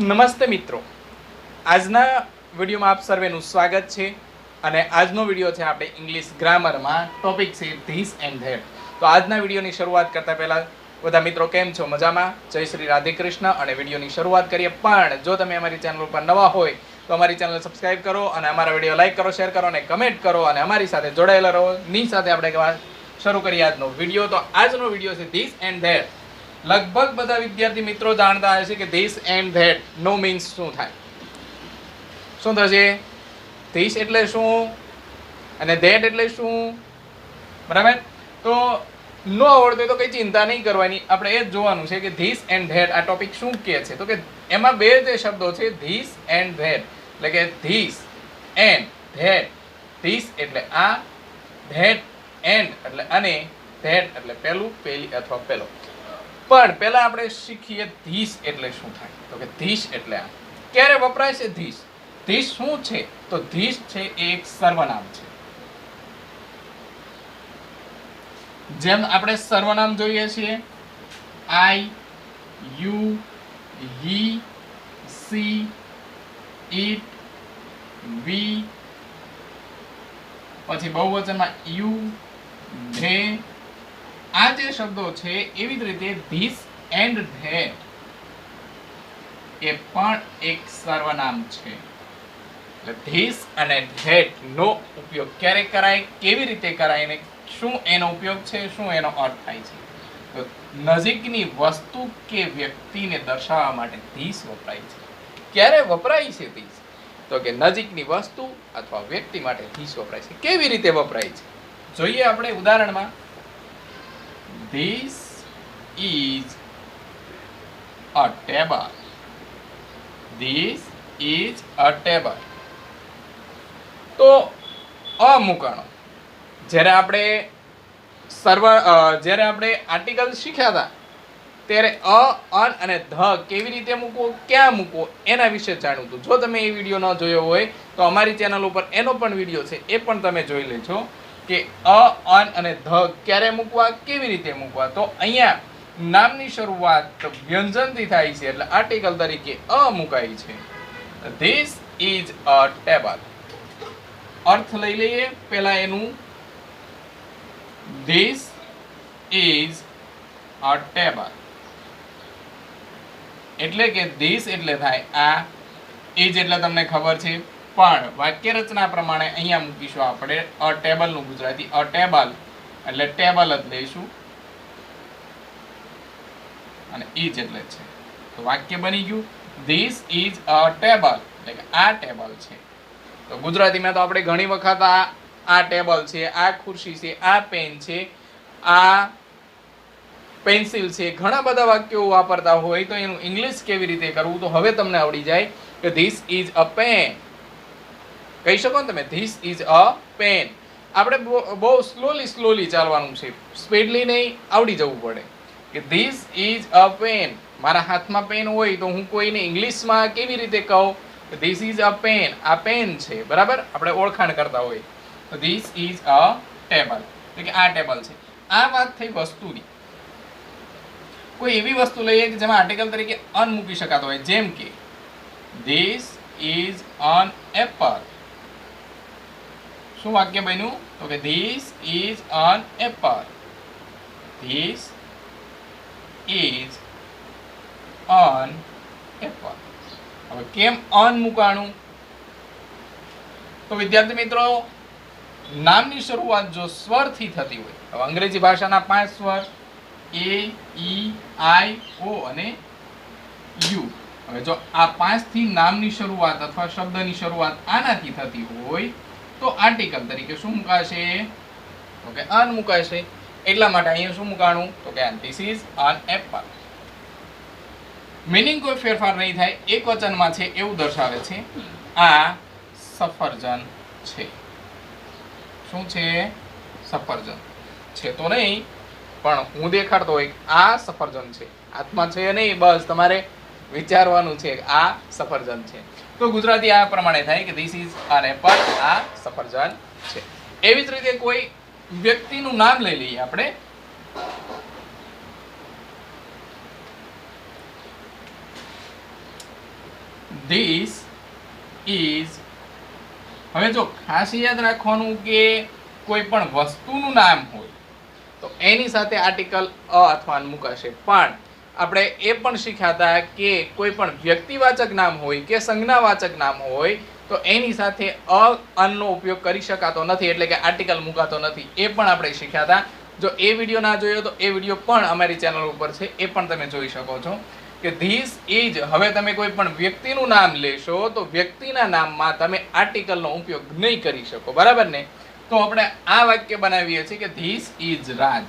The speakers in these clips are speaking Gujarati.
નમસ્તે મિત્રો, આજના વિડીયોમાં આપ સર્વેનું સ્વાગત છે અને આજનો વિડીયો છે આપણે ઇંગ્લિશ ગ્રામરમાં ટોપિક છે ધીસ એન્ડ ધેટ. તો આજના વિડીયોની શરૂઆત કરતા પહેલા બધા મિત્રો કેમ છો? મજામાં? જય શ્રી રાધે કૃષ્ણ. અને વિડીયોની શરૂઆત કરીએ, પણ જો તમે અમારી ચેનલ ઉપર નવા હોય તો અમારી ચેનલ સબસ્ક્રાઇબ કરો અને અમારા વિડીયો લાઈક કરો, શેર કરો અને કમેન્ટ કરો અને અમારી સાથે જોડાયેલા રહો. ની સાથે આપણે શરૂ કરીએ આજનો વિડીયો. તો આજનો વિડીયો છે ધીસ એન્ડ ધેટ. લગભગ બધા વિદ્યાર્થી મિત્રો જાણતા હશે કે ધીસ એન્ડ ધેટ નો મીન્સ શું થાય, શું થશે? ધીસ એટલે શું અને ધેટ એટલે શું, બરાબર? તો નો આવડતું તો કઈ ચિંતા નહીં કરવાની, આપણે એ જ જોવાનું છે કે ધીસ એન્ડ ધેટ આ ટોપિક શું કહે છે. તો કે એમાં બે જે શબ્દો છે ધીસ એન્ડ ધેટ, એટલે કે ધીસ એન્ડ ધેટ. ધીસ એટલે આ, ધેટ એન્ડ એટલે અને, ધેટ એટલે પેલું, પેલી અથવા પેલો. પણ પહેલા આપણે શીખીએ ધીસ એટલે શું થાય. તો કે ધીસ એટલે આ. ક્યારે વપરાય છે ધીસ? ધીસ શું છે? તો ધીસ છે એક સર્વનામ છે. જેમ આપણે સર્વનામ જોઈએ છીએ, આઈ, યુ, હી, સી, ઇટ, વી, પછી બહુવચનમાં યુ, ધે. આ જે શબ્દો છે એવી જ રીતે ધીસ એન્ડ ધેટ એ પણ એક સર્વનામ છે. એટલે ધીસ અને ધેટ નો ઉપયોગ ક્યારે કરાય, કેવી રીતે કરાય ને શું એનો ઉપયોગ છે, શું એનો અર્થ થાય છે? તો નજીકની વસ્તુ કે વ્યક્તિને દર્શાવવા માટે ધીસ વપરાય છે. ક્યારે વપરાય છે ધીસ? તો કે નજીકની વસ્તુ અથવા વ્યક્તિ માટે ધીસ વપરાય છે. કેવી રીતે વપરાય છે જોઈએ આપણે ઉદાહરણમાં. This is a table. This is a table. તો અમુકાણો જ્યારે આપણે આર્ટિકલ શીખ્યા હતા ત્યારે અન અને ધ કેવી રીતે મૂકવો, ક્યાં મૂકવો એના વિશે જાણવું હતું. જો તમે એ વિડીયો ન જોયો હોય તો અમારી ચેનલ ઉપર એનો પણ વિડીયો છે, એ પણ તમે જોઈ લેજો કે અન અને ધ ક્યારે મૂકવા, કેવી રીતે મૂકવા. તો અહીંયા નામની શરૂઆત વ્યંજનથી થાય છે એટલે આર્ટિકલ તરીકે અ મુકાય છે. This is a table. અર્થ લઈ લઈએ પહેલા એનું. ધીસ ઇઝ અ ટેબલ એટલે કે ધીસ એટલે થાય આ, ઇઝ એટલે તમને ખબર છે, પણ વાક્ય રચના પ્રમાણે અહીંયા મૂકીશું આપણે અ ટેબલ નું ગુજરાતી. અ ટેબલ એટલે ટેબલ જ લઈશું અને ઇઝ એટલે છે. તો વાક્ય બની ગયું ધીસ ઇઝ અ ટેબલ એટલે કે આ ટેબલ છે. તો ગુજરાતીમાં તો આપણે ઘણી વખત આ ટેબલ છે, આ ખુરશી છે, આ પેન છે, આ પેન્સિલ છે, ઘણા બધા વાક્યો વાપરતા હોય તો એનું ઇંગ્લિશ કેવી રીતે કરવું તો હવે તમને આવડી જાય કે ધીસ ઇઝ અ પેન કહી શકો ને તમે. This is a pen. આપણે બહુ સ્લોલી ચાલવાનું છે, સ્પીડલી નહીં, આવડી જવું પડે કે ધીસ ઇઝ અ પેન. મારા હાથમાં પેન હોય તો હું કોઈને ઇંગ્લિશમાં કેવી રીતે કહું? This is a pen. આ પેન છે, બરાબર? આપણે ઓળખાણ કરતા હોય તો ધીસ ઇઝ અ ટેબલ એટલે કે આ ટેબલ છે. આ વાત થઈ વસ્તુની. કોઈ એવી વસ્તુ લઈએ કે જેમાં આર્ટિકલ તરીકે અન મૂકી શકાતો હોય, જેમ કે ધીસ ઇઝ અન એપલ. શું વાક્ય બન્યું? તો કે this is an Apple. This is an Apple. હવે કેમ અન મૂકાણું? તો વિદ્યાર્થી મિત્રો, નામની શરૂઆત જો સ્વરથી થતી હોય, હવે અંગ્રેજી ભાષાના 5 સ્વર એ, ઈ, આઈ, ઓ અને યુ. હવે જો આ 5 થી નામની શરૂઆત અથવા શબ્દની શરૂઆત આનાથી થતી હોય તો આર્ટિકલ તરીકે શું મુકાશે? તો કે અન મુકાશે. એટલા માટે અહીંયા શું મુકાણું? તો કે this is an Apple. Meaning કોઈ ફેરફાર નહીં થાય, એક વચનમાં છે એવું દર્શાવે છે. આ સફરજન છે. શું છે? સફરજન છે તો નહીં, પણ હું દેખાડતો હોય આ સફરજન છે, હાથમાં છે નહીં, બસ તમારે વિચારવાનું છે આ સફરજન છે. તો ગુજરાતી આ પ્રમાણે થાય કે ધીસ ઇઝ અન એપલ. આ સફરજન છે. એવી જ રીતે કોઈ વ્યક્તિનું નામ લઈ લઈએ આપણે. ધીસ ઇઝ, હવે જો ખાસ યાદ રાખવાનું કે કોઈ પણ વસ્તુનું નામ હોય તો એની સાથે આર્ટિકલ અ અથવા અન મુકાશે, પણ આપણે એ પણ શીખ્યા હતા કે કોઈ પણ વ્યક્તિવાચક નામ હોય કે સંજ્ઞાવાચક નામ હોય તો એની સાથે અ અનનો ઉપયોગ કરી શકાતો નથી, એટલે કે આર્ટિકલ મુકાતો નથી. એ પણ આપણે શીખ્યા હતા. જો એ વિડીયો ના જોયો તો એ વિડીયો પણ અમારી ચેનલ ઉપર છે, એ પણ તમે જોઈ શકો છો. કે ધીસ ઇઝ, હવે તમે કોઈ પણ વ્યક્તિનું નામ લેશો તો વ્યક્તિના નામમાં તમે આર્ટિકલનો ઉપયોગ નહીં કરી શકો, બરાબર ને? તો આપણે આ વાક્ય બનાવીએ છીએ કે this is Raj.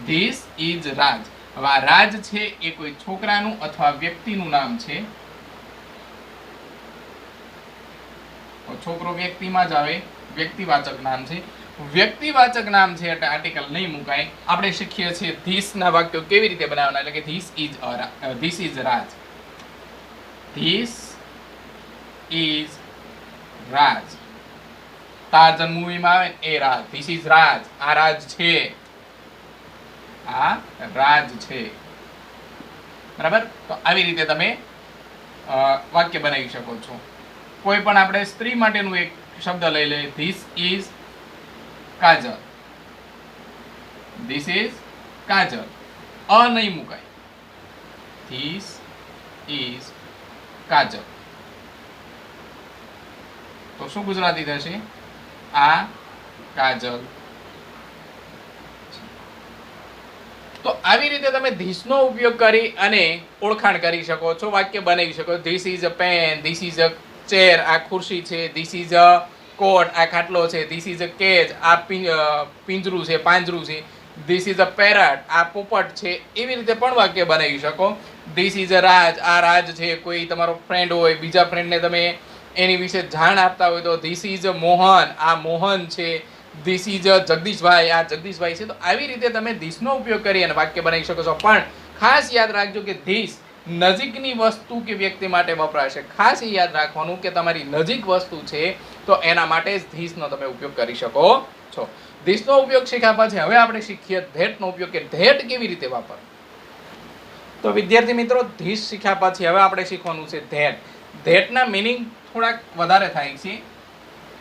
This is Raj. હવે આ રાજ છે એ કોઈ છોકરાનું અથવા વ્યક્તિનું નામ છે. છોકરો વ્યક્તિમાં જ આવે, વ્યક્તિવાચક નામ છે. વ્યક્તિવાચક નામ છે એટલે આર્ટિકલ નહીં મુકાય. આપણે શીખીએ છીએ ધીસ ના વાક્યો કેવી રીતે બનાવવાના, એટલે કે this is Raj. This is Raj. Tarzan મૂવીમાં આવે એ રાજ, ધીસ ઇઝ રાજ, આ રાજ છે, આ રાજ છે, બરાબર? તો આવી રીતે તમે વાક્ય બનાવી શકો છો. કોઈ પણ આપણે સ્ત્રી માટેનું એક શબ્દ લઈ લઈએ, this is Kajal. This is Kajal, a નહીં મુકાય. This is Kajal. તો શું ગુજરાતી થશે? આ કાજલ. તો આવી રીતે તમે ધીસનો ઉપયોગ કરી અને ઓળખાણ કરી શકો છો, વાક્ય બનાવી શકો. This is a pen, this is a chair, આ ખુરશી છે. ધીસ ઇઝ અ કોટ, આ ખાટલો છે. ધીસ ઇઝ અ કેજ, આ પિંજરું છે, પાંજરું છે. ધીસ ઇઝ અ પેરટ, આ પોપટ છે. એવી રીતે પણ વાક્ય બનાવી શકો. ધીસ ઇઝ અ રાજ, આ રાજ છે. કોઈ તમારો ફ્રેન્ડ હોય, બીજા ફ્રેન્ડને તમે એની વિશે જાણ આપતા હોય તો ધીસ ઇઝ અ મોહન, આ મોહન છે. ધીસ ઇઝ અ જગદીશભાઈ, આ જગદીશભાઈ છે. તો આવી રીતે તમે ધીસનો ઉપયોગ કરી અને વાક્ય બનાવી શકો છો. પણ ખાસ યાદ રાખજો કે ધીસ નજીકની વસ્તુ કે વ્યક્તિ માટે વપરાશે. ખાસ એ યાદ રાખવાનું કે તમારી નજીક વસ્તુ છે તો એના માટે જ ધીસનો તમે ઉપયોગ કરી શકો છો. ધીસનો ઉપયોગ શીખ્યા પછી હવે આપણે શીખીએ ધેટનો ઉપયોગ, કે ધેટ કેવી રીતે વાપરવો. તો વિદ્યાર્થી મિત્રો, ધીસ શીખ્યા પછી હવે આપણે શીખવાનું છે ધેટ. ધેટના મિનિંગ થોડાક વધારે થાય છે.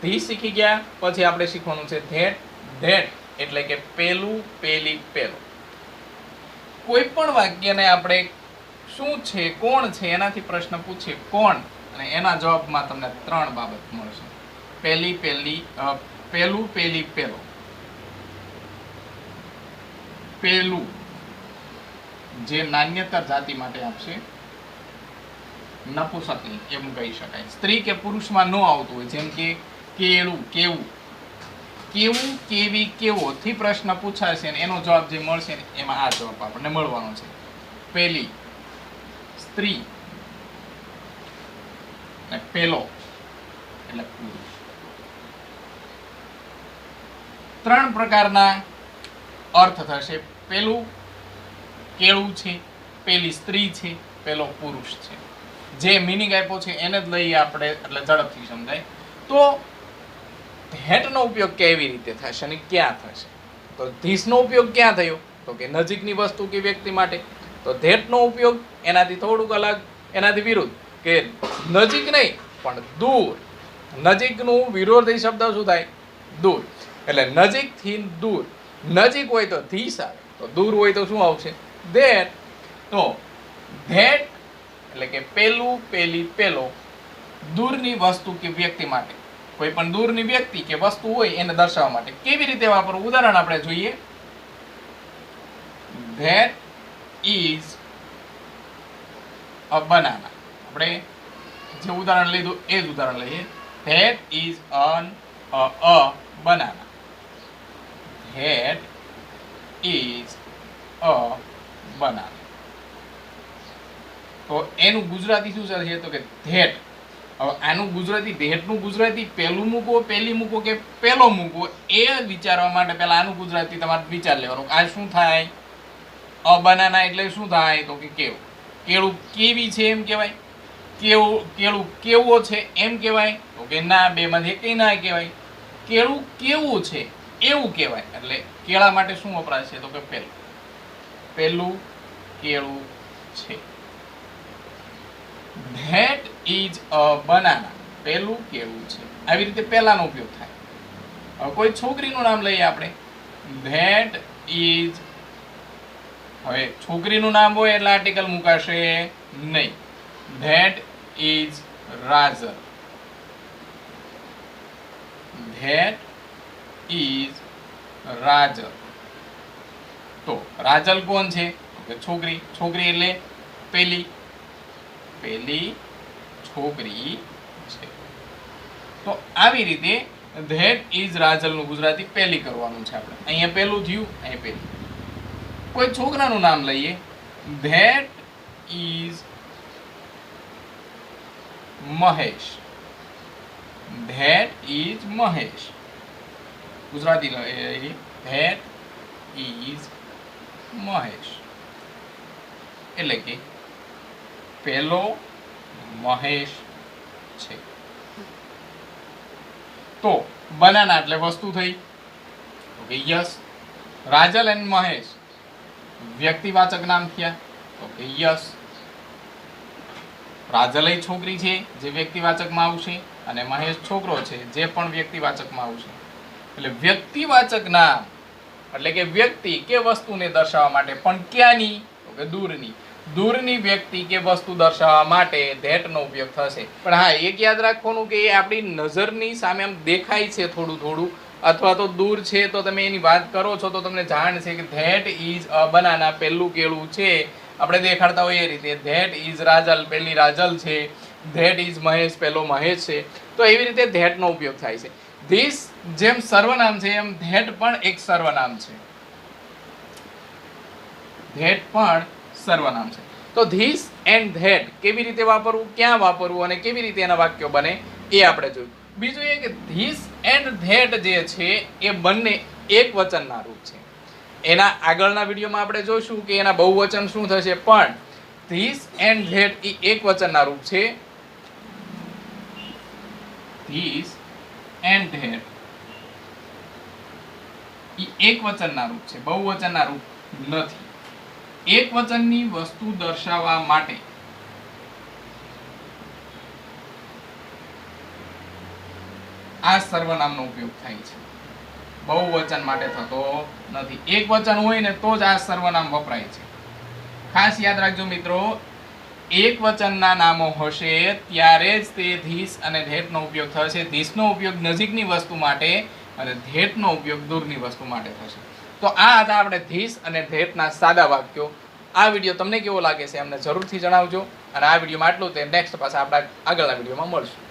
ધીસ શીખી ગયા પછી આપણે શીખવાનું છે ધેટ. ધેટ એટલે કે પેલું, પેલી, પેલો. કોઈ પણ વાક્યને આપણે શું છે, કોણ છે, એનાથી પ્રશ્ન પૂછીએ કોણ, અને એના જવાબમાં તમને 3 બાબત મળશે. પેલી, પેલી, પેલું, પેલી, પેલો. પેલું જે નાન્યતર જાતિ માટે આપશે, નપુંસકલિંગ એમ કહી શકાય. સ્ત્રી કે પુરુષમાં ન આવતું હોય, જેમ કે કેળું, કેવું. કેવું, કેવી, કેવો થી પ્રશ્ન પૂછાશે ને એનો જવાબ જે મળશે ને એમાં આ જવાબ આપણને મળવાનો છે. પેલી સ્ત્રી અને પેલો એટલે પુરુષ. 3 પ્રકારના અર્થ થશે. પેલું કેળું છે, પેલી સ્ત્રી છે, પેલો પુરુષ છે. જે મિનિંગ આપ્યો છે એને જ લઈએ આપણે, એટલે ઝડપથી સમજાય. તો ધેટનો ઉપયોગ કેવી રીતે થશે અને ક્યાં થશે? તો ધીસનો ઉપયોગ ક્યાં થયો? તો કે નજીકની વસ્તુ કે વ્યક્તિ માટે. તો ધેટનો ઉપયોગ એનાથી થોડુંક અલગ, એનાથી વિરુદ્ધ, કે નજીક નહીં પણ દૂર. નજીકનું વિરોધી શબ્દ શું થાય? દૂર. એટલે નજીકથી દૂર. નજીક હોય તો ધીસ આવે, તો દૂર હોય તો શું આવશે? ધેટ. તો ધેટ એટલે કે પેલું, પેલી, પેલો દૂરની વસ્તુ કે વ્યક્તિ માટે. કોઈ પણ દૂરની વ્યક્તિ કે વસ્તુ હોય એને દર્શાવવા માટે. કેવી રીતે વાપરવું? ઉદાહરણ આપણે જોઈએ. That is a banana. આપણે જે ઉદાહરણ લીધું એ જ ઉદાહરણ લઈએ. That is a banana. That is a banana. તો એનું ગુજરાતી શું છે? તો કે ધેટ. હવે આનું ગુજરાતી, ધેટનું ગુજરાતી પેલું મૂકો, પેલી મૂકો કે પેલો મૂકો, એ વિચારવા માટે પહેલા આનું ગુજરાતી તમારે વિચાર લેવાનું. આ શું થાય? અ બનાના એટલે શું થાય? તો કે કેવું. કેળું કેવી છે એમ કહેવાય? કેળું કેવો છે એમ કહેવાય? તો કે ના, બેમાંથી કંઈ ના કહેવાય. કેળું કેવું છે એવું કહેવાય. એટલે કેળા માટે શું વપરાશે? તો કે પેલું. પેલું કેળું છે. ધેટ ઇઝ અ બનાના, પહેલું કેળું છે. આવી રીતે પહેલાનો ઉપયોગ થાય. હવે કોઈ છોકરીનું નામ લઈએ આપણે, ધેટ ઇઝ, હવે છોકરીનું નામ હોય એટલે આર્ટિકલ મુકાશે નહીં. That is Rajal, that is Rajal. તો રાજલ કોણ છે? છોકરી. છોકરી એટલે પેલી છોકરી છે. તો આવી રીતે ધેટ ઇઝ રાજલ નું ગુજરાતી પહેલી કરવાનું છે આપણે. અહીંયા પહેલું થયું, અહીંયા પહેલી. કોઈ છોકરાનું નામ લઈએ, that is Mahesh, that is Mahesh. Gujarati that is Mahesh એટલે કે પેલો મહેશ છે. તો બનાના એટલે વસ્તુ થઈ. Okay, yes. Rajal and Mahesh વ્યક્તિવાચક નામ થયા. Okay, yes. રાજલ એ છોકરી છે જે વ્યક્તિવાચકમાં આવશે, અને મહેશ છોકરો છે જે પણ વ્યક્તિવાચકમાં આવશે. એટલે વ્યક્તિવાચક નામ એટલે કે વ્યક્તિ કે વસ્તુને દર્શાવવા માટે, પણ ક્યાંની? કે દૂરની. દૂરની વ્યક્તિ કે વસ્તુ દર્શાવવા માટે ધેટ નો ઉપયોગ થશે. પણ હા, એક યાદ રાખવાનું કે એ આપણી નજરની સામે આમ દેખાય છે થોડું થોડું, અથવા તો દૂર છે તો તમે એની વાત કરો છો તો તમને જાણ છે કે ધેટ ઇઝ અ બનાના, પહેલું કેળું છે. આપણે દેખાડતા હોઈએ એ રીતે ધેટ ઇઝ રાજલ, પહેલી રાજલ છે. ધેટ ઇઝ મહેશ, પહેલો મહેશ છે. તો એવી રીતે ધેટ નો ઉપયોગ થાય છે. ધીસ જેમ સર્વનામ છે એમ ધેટ પણ એક સર્વનામ છે. ધેટ પણ સર્વનામ છે. તો ધીસ એન્ડ ધેટ કેવી રીતે વાપરવું, ક્યાં વાપરવું અને કેવી રીતે એના વાક્યો બને એ આપણે જોયું. બીજું એ કે ધીસ એન્ડ ધેટ જે છે એ બંને એક વચનના રૂપ છે. એના આગળના વિડીયોમાં આપણે જોઈશું કે એના બહુવચન શું થશે, પણ ધીસ એન્ડ ધેટ એ એક વચનના રૂપ છે. ધીસ એન્ડ ધેટ એ એક વચનના રૂપ છે, બહુવચનના રૂપ નથી. એક વચનની વસ્તુ દર્શાવવા માટે આ સર્વનામનો ઉપયોગ થાય છે, બહુવચન માટે થતો નથી. એક વચન હોય ને તો જ આ સર્વનામ વપરાય છે. ખાસ યાદ રાખજો મિત્રો, એક વચનના નામો હશે ત્યારે જ તે ધીસ અને ધેટનો ઉપયોગ થશે. ધીસનો ઉપયોગ નજીકની વસ્તુ માટે અને ધેટનો ઉપયોગ દૂરની વસ્તુ માટે થશે. તો આ હતા આપણે ધીસ અને ધેટના સાદા વાક્યો. આ વિડીયો તમને કેવો લાગે છે અમને જરૂરથી જણાવજો. અને આ વિડીયોમાં આટલું, તે નેક્સ્ટ પાછા આપણે આગળના વિડીયોમાં મળશું.